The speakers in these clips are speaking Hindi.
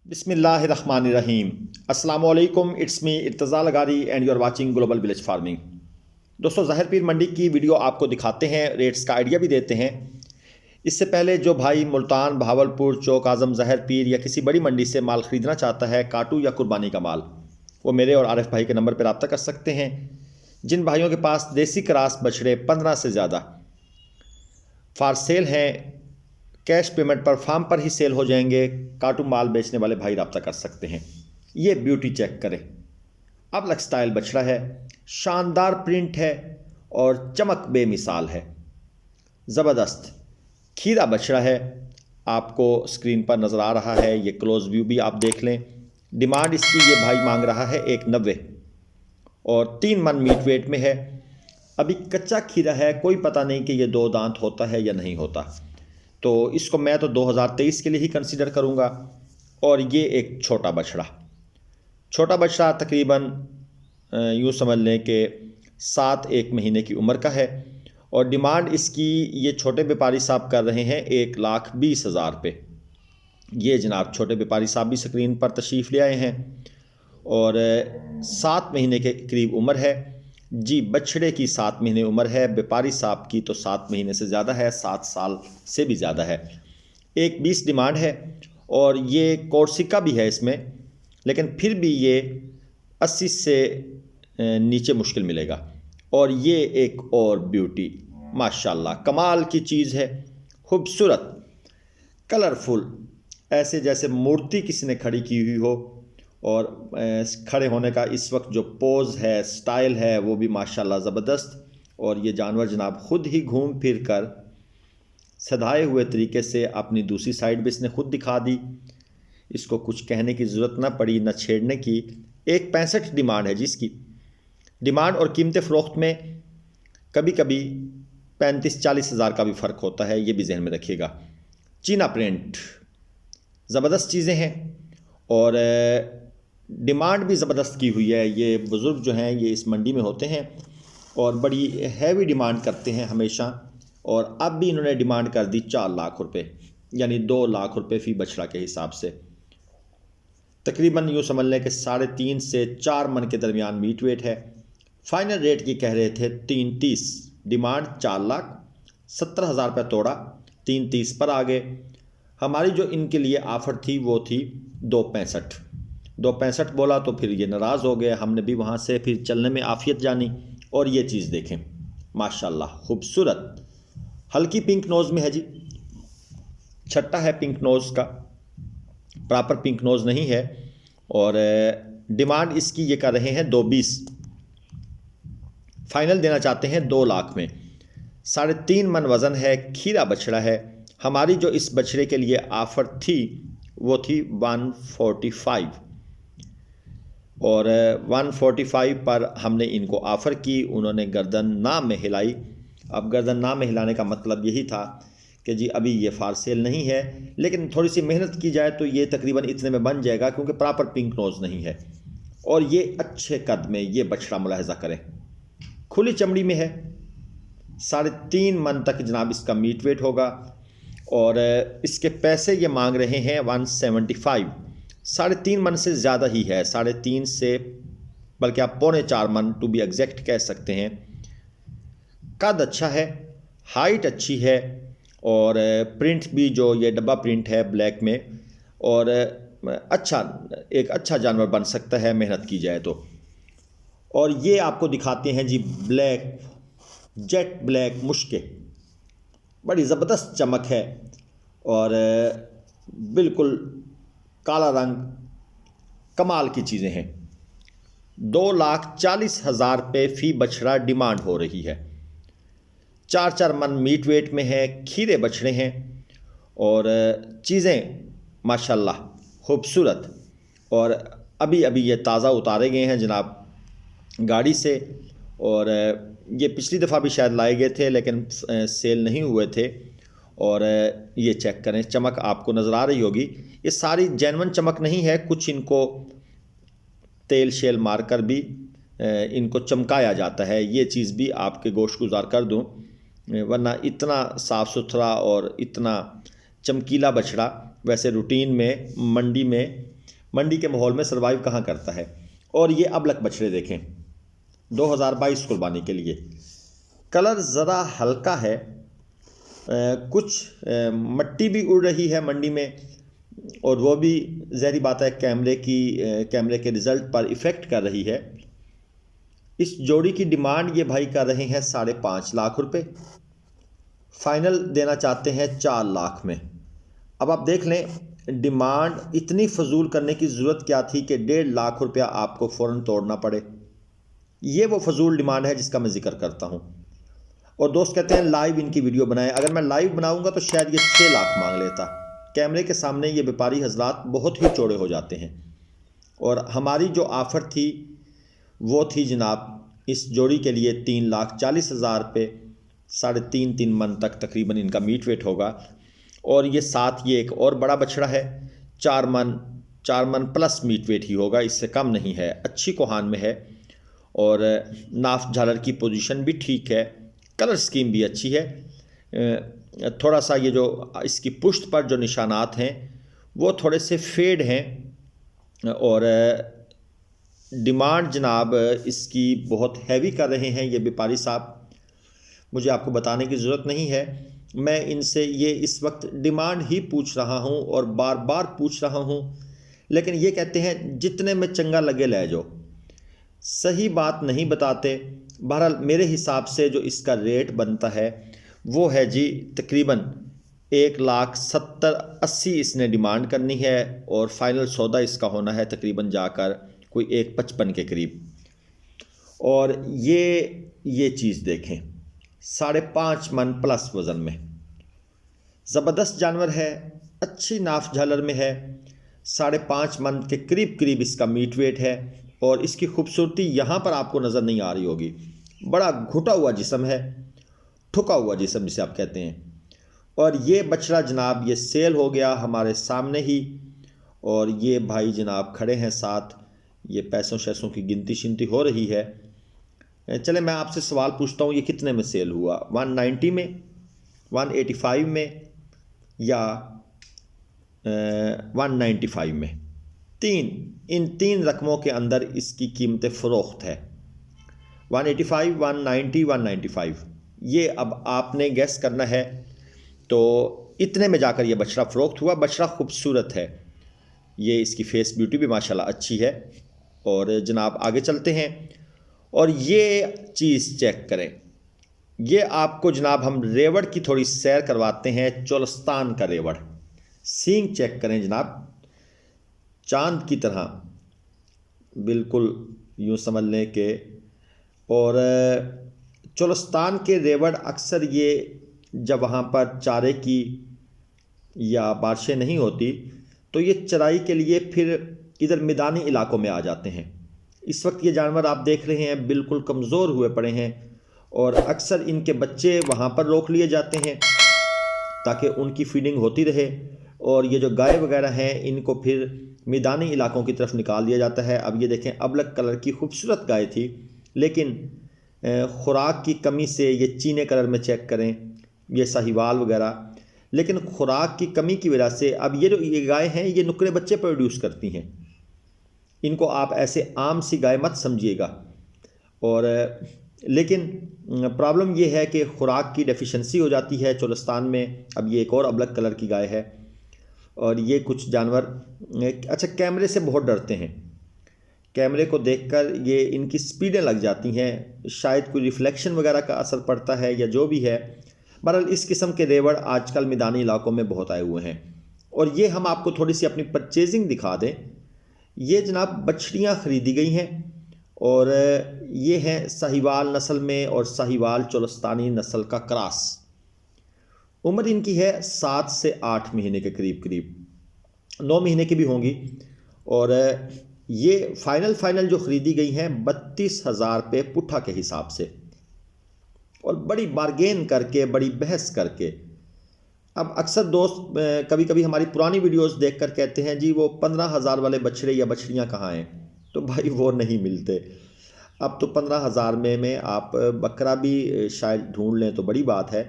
बिस्मिल्लाहिर्रहमानिर्रहीम। अस्सलामुअलैकुम, it's me Irtaza Lagari and you are watching Global Village Farming. दोस्तों, ज़ाहिर पीर मंडी की वीडियो आपको दिखाते हैं, रेट्स का आइडिया भी देते हैं। इससे पहले जो भाई मुल्तान, भावलपुर, चौक आज़म, ज़ाहिर पीर या किसी बड़ी मंडी से माल ख़रीदना चाहता है, काटू या कुर्बानी का माल, वो मेरे और आरिफ भाई के नंबर पर रब्ता कर सकते हैं। जिन भाइयों के पास देसी क्रॉस बछड़े 15 से ज़्यादा फार सेल हैं, कैश पेमेंट पर फार्म पर ही सेल हो जाएंगे, काटू माल बेचने वाले भाई रब्ता कर सकते हैं। ये ब्यूटी चेक करें, अब लक स्टाइल बछड़ा है, शानदार प्रिंट है और चमक बेमिसाल है, ज़बरदस्त खीरा बछड़ा है। आपको स्क्रीन पर नज़र आ रहा है, ये क्लोज व्यू भी आप देख लें। डिमांड इसकी ये भाई मांग रहा है 190 और 3 मन मीट वेट में है। अभी कच्चा खीरा है, कोई पता नहीं कि ये 2 दांत होता है या नहीं होता, तो इसको मैं तो 2023 के लिए ही कंसीडर करूँगा। और ये एक छोटा बछड़ा तकरीबन यूँ समझ लें कि 7-1 महीने की उम्र का है। और डिमांड इसकी ये छोटे व्यापारी साहब कर रहे हैं 1,20,000 पे। ये जनाब छोटे व्यापारी साहब भी स्क्रीन पर तशरीफ़ ले आए हैं और 7 महीने के करीब उम्र है जी। बछड़े की 7 महीने उम्र है, व्यापारी साहब की तो 7 महीने से ज़्यादा है, 7 साल से भी ज़्यादा है। 1,20 डिमांड है और ये कोर्सिका भी है इसमें, लेकिन फिर भी ये 80 से नीचे मुश्किल मिलेगा। और ये एक और ब्यूटी, माशाल्लाह कमाल की चीज़ है, खूबसूरत, कलरफुल, ऐसे जैसे मूर्ति किसी ने खड़ी की हुई हो। और खड़े होने का इस वक्त जो पोज है, स्टाइल है, वो भी माशाल्लाह ज़बरदस्त। और ये जानवर जनाब ख़ुद ही घूम फिर कर सधाए हुए तरीके से अपनी दूसरी साइड भी इसने खुद दिखा दी। इसको कुछ कहने की ज़रूरत ना पड़ी, ना छेड़ने की। 1,65 डिमांड है जिसकी। डिमांड और कीमत फ़रोख्त में कभी कभी 35-40 हज़ार का भी फ़र्क होता है, ये भी जहन में रखिएगा। चीना प्रिंट, ज़बरदस्त चीज़ें हैं और डिमांड भी ज़बरदस्त की हुई है। ये बुज़ुर्ग जो हैं ये इस मंडी में होते हैं और बड़ी हैवी डिमांड करते हैं हमेशा। और अब भी इन्होंने डिमांड कर दी 4 लाख रुपए, यानी 2 लाख रुपए फ़ी बछड़ा के हिसाब से। तकरीबन यूँ समझ लें कि 3.5 से 4 मन के दरमियान मीट वेट है। फाइनल रेट की कह रहे थे 330, डिमांड 4,70,000 रुपये तोड़ा, 330 पर आ गए। हमारी जो इनके लिए ऑफ़र थी वो थी 265 बोला तो फिर ये नाराज़ हो गए। हमने भी वहाँ से फिर चलने में आफ़ियत जानी। और ये चीज़ देखें, माशाल्लाह खूबसूरत, हल्की पिंक नोज़ में है जी। छट्टा है पिंक नोज़ का, प्रॉपर पिंक नोज़ नहीं है। और डिमांड इसकी ये कर रहे हैं 220, फाइनल देना चाहते हैं 2 लाख में। 3.5 मन वज़न है, खीरा बछड़ा है। हमारी जो इस बछड़े के लिए ऑफ़र थी वो थी 145 और 145 पर हमने इनको ऑफ़र की। उन्होंने गर्दन ना में हिलाई। अब गर्दन ना में हिलाने का मतलब यही था कि जी अभी ये फार सेल नहीं है, लेकिन थोड़ी सी मेहनत की जाए तो ये तकरीबन इतने में बन जाएगा, क्योंकि प्रॉपर पिंक नोज़ नहीं है। और ये अच्छे कद में ये बछड़ा मुलाहिज़ा करें, खुली चमड़ी में है। 3.5 मन तक जनाब इसका मीट वेट होगा। और इसके पैसे ये मांग रहे हैं 175, 3.5 मन से ज़्यादा ही है, 3.5 से बल्कि आप 3.25 मन टू बी एग्जैक्ट कह सकते हैं। कद अच्छा है, हाइट अच्छी है और प्रिंट भी जो ये डब्बा प्रिंट है ब्लैक में। और एक अच्छा जानवर बन सकता है मेहनत की जाए तो। और ये आपको दिखाते हैं जी ब्लैक, जेट ब्लैक मुश्के, बड़ी ज़बरदस्त चमक है और बिल्कुल काला रंग, कमाल की चीज़ें हैं। 2,40,000 रुपये फ़ी बछड़ा डिमांड हो रही है। 4-4 मन मीट वेट में है, खीरे बछड़े हैं और चीज़ें माशाल्लाह खूबसूरत। और अभी अभी ये ताज़ा उतारे गए हैं जनाब गाड़ी से। और ये पिछली दफ़ा भी शायद लाए गए थे लेकिन सेल नहीं हुए थे। और ये चेक करें, चमक आपको नज़र आ रही होगी। ये सारी जेन्युइन चमक नहीं है, कुछ इनको तेल शेल मारकर भी इनको चमकाया जाता है। ये चीज़ भी आपके गोश्त गुजार कर दूं, वरना इतना साफ़ सुथरा और इतना चमकीला बछड़ा वैसे रूटीन में मंडी में मंडी के माहौल में सर्वाइव कहाँ करता है। और ये अबलक बछड़े देखें 2022 कुर्बानी के लिए, कलर ज़रा हल्का है, कुछ मट्टी भी उड़ रही है मंडी में, और वो भी ज़ाहिर बात है कैमरे के रिज़ल्ट पर इफ़ेक्ट कर रही है। इस जोड़ी की डिमांड ये भाई कर रहे हैं 5.5 लाख रुपए, फाइनल देना चाहते हैं 4 लाख में। अब आप देख लें डिमांड इतनी फजूल करने की ज़रूरत क्या थी कि 1.5 लाख रुपया आपको फ़ौरन तोड़ना पड़े। ये वो फजूल डिमांड है जिसका मैं जिक्र करता हूँ। और दोस्त कहते हैं लाइव इनकी वीडियो बनाएं, अगर मैं लाइव बनाऊंगा तो शायद ये 6 लाख मांग लेता। कैमरे के सामने ये व्यापारी हजरात बहुत ही चौड़े हो जाते हैं। और हमारी जो ऑफ़र थी वो थी जनाब इस जोड़ी के लिए 3,40,000 रुपये, 3.5 मन तक तकरीबन इनका मीट वेट होगा। और ये साथ ये एक और बड़ा बछड़ा है, 4 मन प्लस मीट वेट ही होगा, इससे कम नहीं है, अच्छी कोहान में है। और नाफ झालर की पोजीशन भी ठीक है, कलर स्कीम भी अच्छी है। थोड़ा सा ये जो इसकी पुश्त पर जो निशानात हैं वो थोड़े से फेड हैं। और डिमांड जनाब इसकी बहुत हैवी कर रहे हैं ये व्यापारी साहब, मुझे आपको बताने की ज़रूरत नहीं है। मैं इनसे ये इस वक्त डिमांड ही पूछ रहा हूँ और बार बार पूछ रहा हूँ, लेकिन ये कहते हैं जितने में चंगा लगे ले जाओ, सही बात नहीं बताते। बहरहाल मेरे हिसाब से जो इसका रेट बनता है वो है जी तकरीबन 1,70,80 इसने डिमांड करनी है, और फाइनल सौदा इसका होना है तकरीबन जाकर कोई 1,55 के करीब। और ये चीज़ देखें 5.5 मन प्लस वज़न में, ज़बरदस्त जानवर है, अच्छी नाफ झालर में है, 5.5 मन के करीब इसका मीट वेट है। और इसकी खूबसूरती यहाँ पर आपको नज़र नहीं आ रही होगी, बड़ा घुटा हुआ जिस्म है, ठुका हुआ जिस्म जिसे आप कहते हैं। और ये बछड़ा जनाब ये सेल हो गया हमारे सामने ही, और ये भाई जनाब खड़े हैं साथ, ये पैसों शैसों की गिनती शिनती हो रही है। चले मैं आपसे सवाल पूछता हूँ, ये कितने में सेल हुआ, 190 में, 185 में या 195 में? इन तीन रकमों के अंदर इसकी कीमतें फ़रोख्त है, 185, 190, 195। ये अब आपने गैस करना है। तो इतने में जाकर ये बछड़ा फ़रोख्त हुआ। बछड़ा खूबसूरत है, ये इसकी फेस ब्यूटी भी माशाल्लाह अच्छी है। और जनाब आगे चलते हैं, और ये चीज़ चेक करें, ये आपको जनाब हम रेवड़ की थोड़ी सैर करवाते हैं, चोलस्तान का रेवड़। सींग चेक करें जनाब, चांद की तरह बिल्कुल यूँ समझ लें कि। और चोलस्तान के रेवड़ अक्सर ये जब वहाँ पर चारे की या बारिशें नहीं होती तो ये चराई के लिए फिर इधर मैदानी इलाकों में आ जाते हैं। इस वक्त ये जानवर आप देख रहे हैं बिल्कुल कमज़ोर हुए पड़े हैं, और अक्सर इनके बच्चे वहाँ पर रोक लिए जाते हैं ताकि उनकी फीडिंग होती रहे। और ये जो गाय वगैरह हैं इनको फिर मैदानी इलाकों की तरफ निकाल दिया जाता है। अब ये देखें अबलक कलर की खूबसूरत गाय थी, लेकिन खुराक की कमी से ये चीने कलर में चेक करें, ये साहिवाल वगैरह, लेकिन खुराक की कमी की वजह से अब ये गाय हैं ये नुकरे बच्चे प्रोड्यूस करती हैं। इनको आप ऐसे आम सी गाय मत समझिएगा। और लेकिन प्रॉब्लम ये है कि खुराक की डेफिशिएंसी हो जाती है चोलस्तान में। अब ये एक और अबलक कलर की गाय है, और ये कुछ जानवर अच्छा कैमरे से बहुत डरते हैं। कैमरे को देखकर ये इनकी स्पीडें लग जाती हैं, शायद कोई रिफ्लेक्शन वगैरह का असर पड़ता है या जो भी है। बहरहाल इस किस्म के रेवड़ आजकल मैदानी इलाकों में बहुत आए हुए हैं। और ये हम आपको थोड़ी सी अपनी परचेजिंग दिखा दें। ये जनाब बछड़ियाँ ख़रीदी गई हैं, और ये हैं साहिवाल नस्ल में और साहिवाल चोलस्तानी नस्ल का क्रॉस। उम्र इनकी है 7 से 8 महीने के करीब, 9 महीने की भी होंगी। और ये फाइनल जो ख़रीदी गई हैं 32,000 रुपये पुट्ठा के हिसाब से, और बड़ी बारगेन करके, बड़ी बहस करके। अब अक्सर दोस्त कभी कभी हमारी पुरानी वीडियोस देखकर कहते हैं जी वो 15,000 वाले बछड़े या बछड़ियाँ कहाँ हैं? तो भाई वो नहीं मिलते। अब तो 15,000 में आप बकरा भी शायद ढूंढ लें तो बड़ी बात है,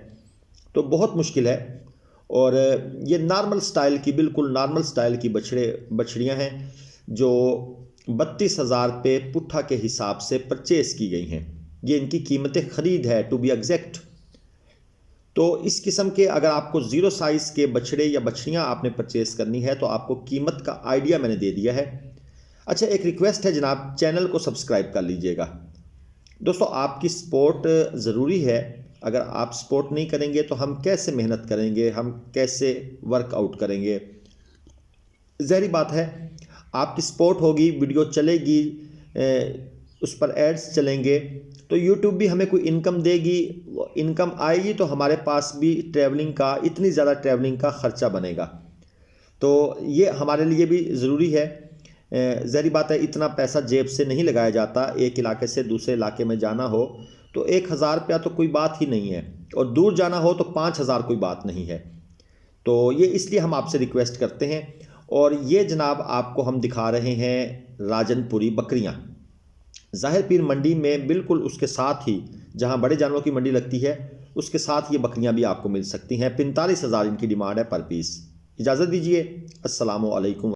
तो बहुत मुश्किल है। और ये नॉर्मल स्टाइल की, बिल्कुल नॉर्मल स्टाइल की बछड़ियाँ हैं। जो 32,000 पे पुट्ठा के हिसाब से परचेज़ की गई हैं। ये इनकी कीमतें ख़रीद है टू बी एग्जैक्ट। तो इस किस्म के अगर आपको ज़ीरो साइज़ के बछड़े या बछड़ियाँ आपने परचेज़ करनी है तो आपको कीमत का आइडिया मैंने दे दिया है। अच्छा, एक रिक्वेस्ट है जनाब, चैनल को सब्सक्राइब कर लीजिएगा। दोस्तों, आपकी सपोर्ट ज़रूरी है। अगर आप सपोर्ट नहीं करेंगे तो हम कैसे मेहनत करेंगे, हम कैसे वर्कआउट करेंगे। ज़ाहिर बात है, आपकी सपोर्ट होगी, वीडियो चलेगी, उस पर एड्स चलेंगे तो यूट्यूब भी हमें कोई इनकम देगी। इनकम आएगी तो हमारे पास भी ट्रैवलिंग का, इतनी ज़्यादा ट्रैवलिंग का ख़र्चा बनेगा। तो ये हमारे लिए भी ज़रूरी है। ज़ाहिर बात है, इतना पैसा जेब से नहीं लगाया जाता। एक इलाके से दूसरे इलाके में जाना हो तो 1,000 रुपया तो कोई बात ही नहीं है, और दूर जाना हो तो 5,000 कोई बात नहीं है। तो ये इसलिए हम आपसे रिक्वेस्ट करते हैं। और ये जनाब आपको हम दिखा रहे हैं राजनपुरी बकरियां। ज़ाहिर पीर मंडी में बिल्कुल उसके साथ ही, जहां बड़े जानवरों की मंडी लगती है, उसके साथ ये बकरियां भी आपको मिल सकती हैं। 45,000 इनकी डिमांड है पर पीस। इजाज़त दीजिए। अस्सलामु अलैकुम।